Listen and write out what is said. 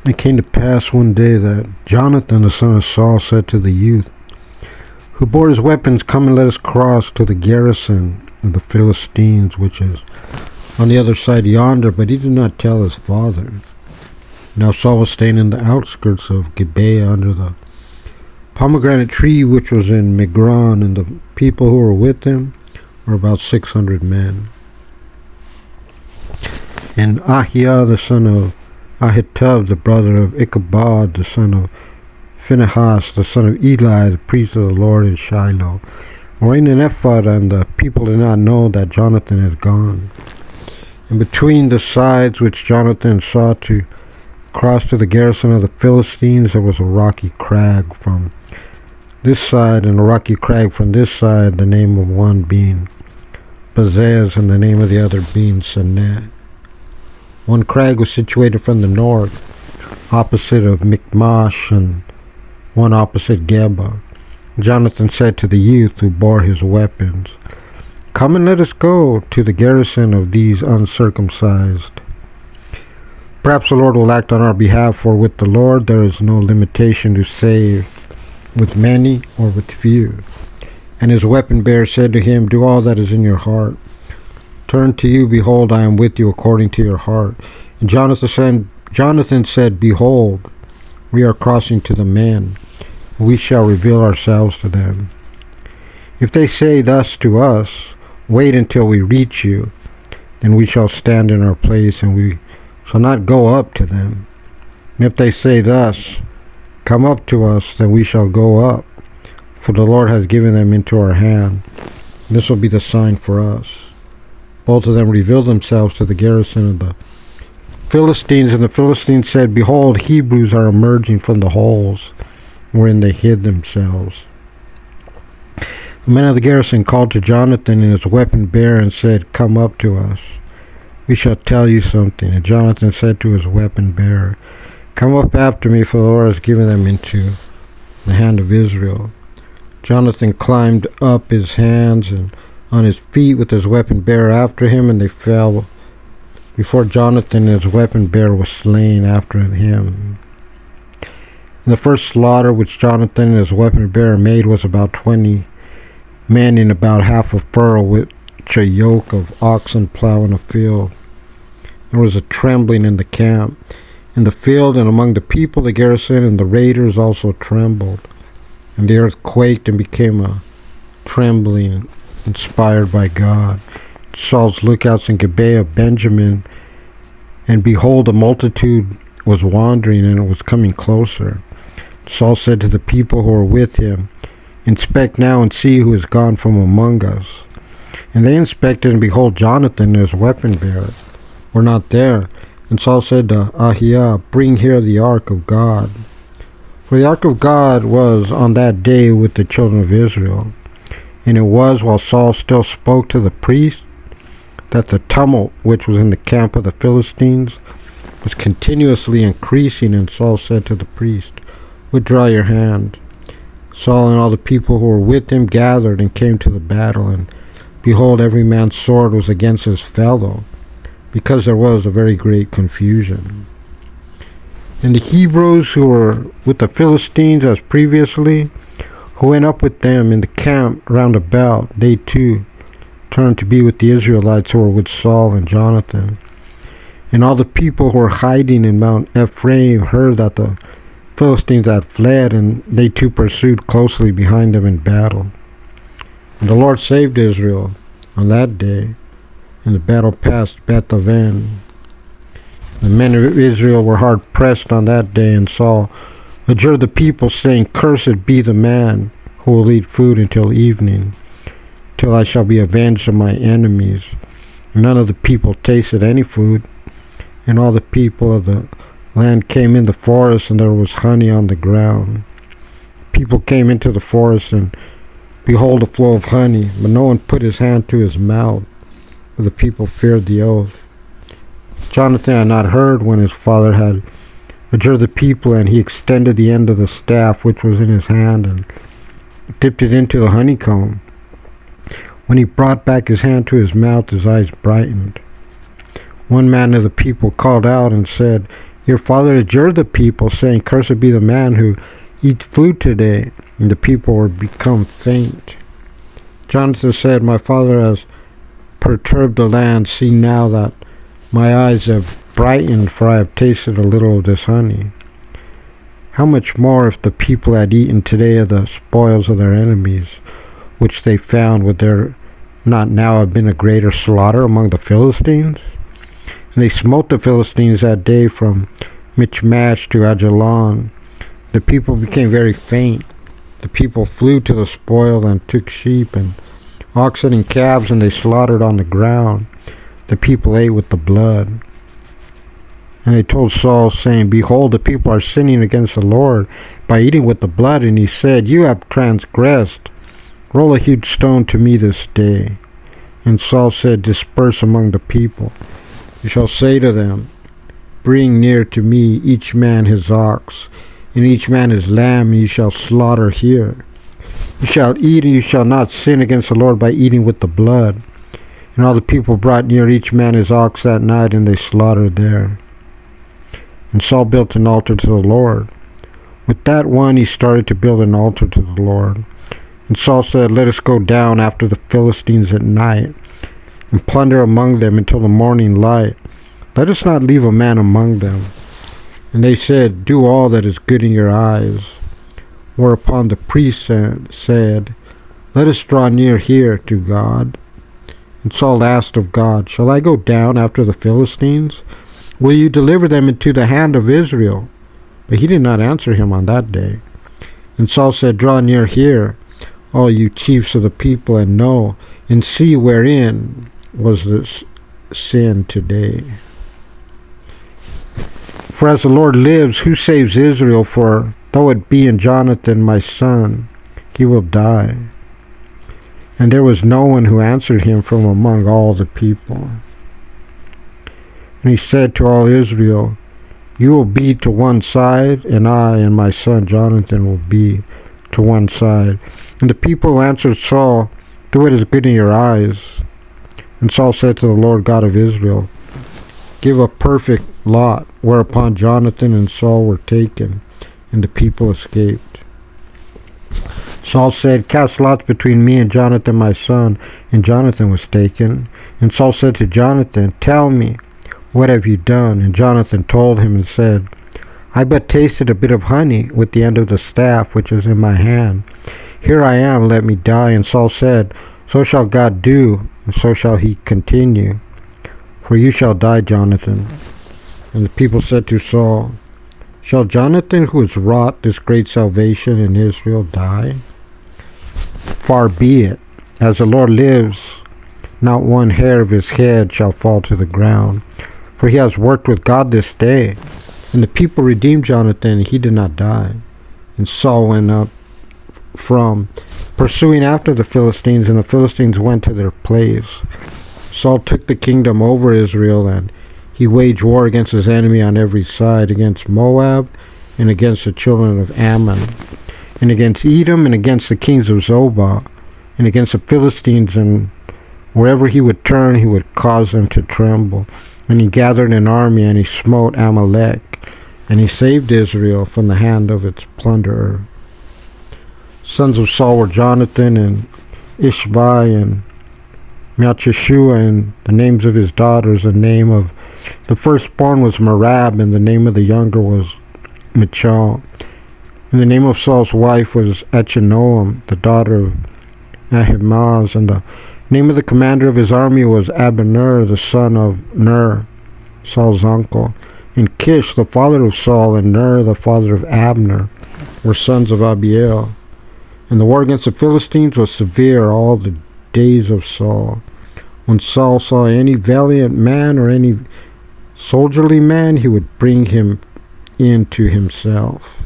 It came to pass one day that Jonathan the son of Saul said to the youth who bore his weapons, "Come and let us cross to the garrison of the Philistines, which is on the other side yonder." But he did not tell his father. Now Saul was staying in the outskirts of Gibeah under the pomegranate tree which was in Migron, and the people who were with him were about 600 men. And Ahiah the son of Ahitub, the brother of Ichabod, the son of Phinehas, the son of Eli, the priest of the Lord in Shiloh, were in an ephod, and the people did not know that Jonathan had gone. And between the sides which Jonathan saw to cross to the garrison of the Philistines, there was a rocky crag from this side and a rocky crag from this side, the name of one being Bazez and the name of the other being Seneh. One crag was situated from the north, opposite of Michmash, and one opposite Geba. Jonathan said to the youth who bore his weapons, "Come and let us go to the garrison of these uncircumcised. Perhaps the Lord will act on our behalf, for with the Lord there is no limitation to save, with many or with few." And his weapon bearer said to him, "Do all that is in your heart. Turn to you, behold, I am with you according to your heart." And Jonathan said, "Behold, we are crossing to the men. We shall reveal ourselves to them. If they say thus to us, 'Wait until we reach you,' then we shall stand in our place, and we shall not go up to them. And if they say thus, 'Come up to us,' then we shall go up, for the Lord has given them into our hand. This will be the sign for us." Both of them revealed themselves to the garrison of the Philistines, and the Philistines said, "Behold, Hebrews are emerging from the holes wherein they hid themselves." The men of the garrison called to Jonathan and his weapon bearer and said, "Come up to us. We shall tell you something." And Jonathan said to his weapon bearer, "Come up after me, for the Lord has given them into the hand of Israel." Jonathan climbed up his hands and on his feet with his weapon bearer after him, and they fell before Jonathan, and his weapon bearer was slain after him. And the first slaughter which Jonathan and his weapon bearer made was about 20 men in about half a furrow, which a yoke of oxen plow in a field. There was a trembling in the camp, in the field, and among the people, the garrison, and the raiders also trembled. And the earth quaked and became a trembling inspired by God. Saul's lookouts in Gibeah of Benjamin, and behold, a multitude was wandering, and it was coming closer. Saul said to the people who were with him, "Inspect now and see who is gone from among us." And they inspected, and behold, Jonathan and his weapon bearer were not there. And Saul said to Ahiah, "Bring here the ark of God." For the ark of God was on that day with the children of Israel. And it was while Saul still spoke to the priest that the tumult which was in the camp of the Philistines was continuously increasing. And Saul said to the priest, "Withdraw your hand." Saul and all the people who were with him gathered and came to the battle, and behold, every man's sword was against his fellow, because there was a very great confusion. And the Hebrews who were with the Philistines as previously, who went up with them in the camp round about, they too turned to be with the Israelites who were with Saul and Jonathan. And all the people who were hiding in Mount Ephraim heard that the Philistines had fled, and they too pursued closely behind them in battle. And the Lord saved Israel on that day, and the battle passed Beth-aven. The men of Israel were hard pressed on that day, and Saul adjured the people, saying, "Cursed be the man who will eat food until evening, till I shall be avenged of my enemies." And none of the people tasted any food, and all the people of the land came in the forest, and there was honey on the ground. People came into the forest, and behold, a flow of honey, but no one put his hand to his mouth, for the people feared the oath. Jonathan had not heard when his father had adjured the people, and he extended the end of the staff which was in his hand and dipped it into the honeycomb. When he brought back his hand to his mouth, his eyes brightened. One man of the people called out and said, Your father adjured the people, saying, Cursed be the man who eats food today. And the people were become faint. Jonathan said, My father has perturbed the land. See now that my eyes have brightened, for I have tasted a little of this honey. How much more if the people had eaten today of the spoils of their enemies, which they found, would there not now have been a greater slaughter among the Philistines? And they smote the Philistines that day from Michmash to Ajalon. The people became very faint. The people flew to the spoil and took sheep and oxen and calves, and they slaughtered on the ground. The people ate with the blood. And they told Saul, saying, Behold, the people are sinning against the Lord by eating with the blood. And he said, You have transgressed. Roll a huge stone to me this day. And Saul said, Disperse among the people. You shall say to them, Bring near to me each man his ox, and each man his lamb, and you shall slaughter here. You shall eat, and you shall not sin against the Lord by eating with the blood. And all the people brought near each man his ox that night, and they slaughtered there. And Saul built an altar to the Lord. With that one he started to build an altar to the Lord. And Saul said, Let us go down after the Philistines at night, and plunder among them until the morning light. Let us not leave a man among them. And they said, Do all that is good in your eyes. Whereupon the priest said, Let us draw near here to God. And Saul asked of God, Shall I go down after the Philistines? Will you deliver them into the hand of Israel? But he did not answer him on that day. And Saul said, Draw near here, all you chiefs of the people, and know, and see wherein was this sin today. For as the Lord lives, who saves Israel? For though it be in Jonathan my son, he will die. And there was no one who answered him from among all the people. And he said to all Israel, You will be to one side, and I and my son Jonathan will be to one side. And the people answered Saul, Do what is good in your eyes. And Saul said to the Lord God of Israel, Give a perfect lot. Whereupon Jonathan and Saul were taken, and the people escaped. Saul said, Cast lots between me and Jonathan my son. And Jonathan was taken. And Saul said to Jonathan, Tell me, what have you done? And Jonathan told him and said, I but tasted a bit of honey with the end of the staff which is in my hand. Here I am, let me die. And Saul said, So shall God do, and so shall he continue. For you shall die, Jonathan. And the people said to Saul, Shall Jonathan, who has wrought this great salvation in Israel, die? Far be it. As the Lord lives, not one hair of his head shall fall to the ground. For he has worked with God this day. And the people redeemed Jonathan, and he did not die. And Saul went up from pursuing after the Philistines, and the Philistines went to their place. Saul took the kingdom over Israel, and he waged war against his enemy on every side, against Moab, and against the children of Ammon, and against Edom, and against the kings of Zobah, and against the Philistines, and wherever he would turn, he would cause them to tremble. And he gathered an army, and he smote Amalek, and he saved Israel from the hand of its plunderer. Sons of Saul were Jonathan, and Ishvi, and Malchishua, and the names of his daughters. The name of the firstborn was Merab, and the name of the younger was Michal. And the name of Saul's wife was Achinoam, the daughter of Ahimaaz, and the name of the commander of his army was Abner, the son of Ner, Saul's uncle. And Kish, the father of Saul, and Ner, the father of Abner, were sons of Abiel. And the war against the Philistines was severe all the days of Saul. When Saul saw any valiant man or any soldierly man, he would bring him in to himself.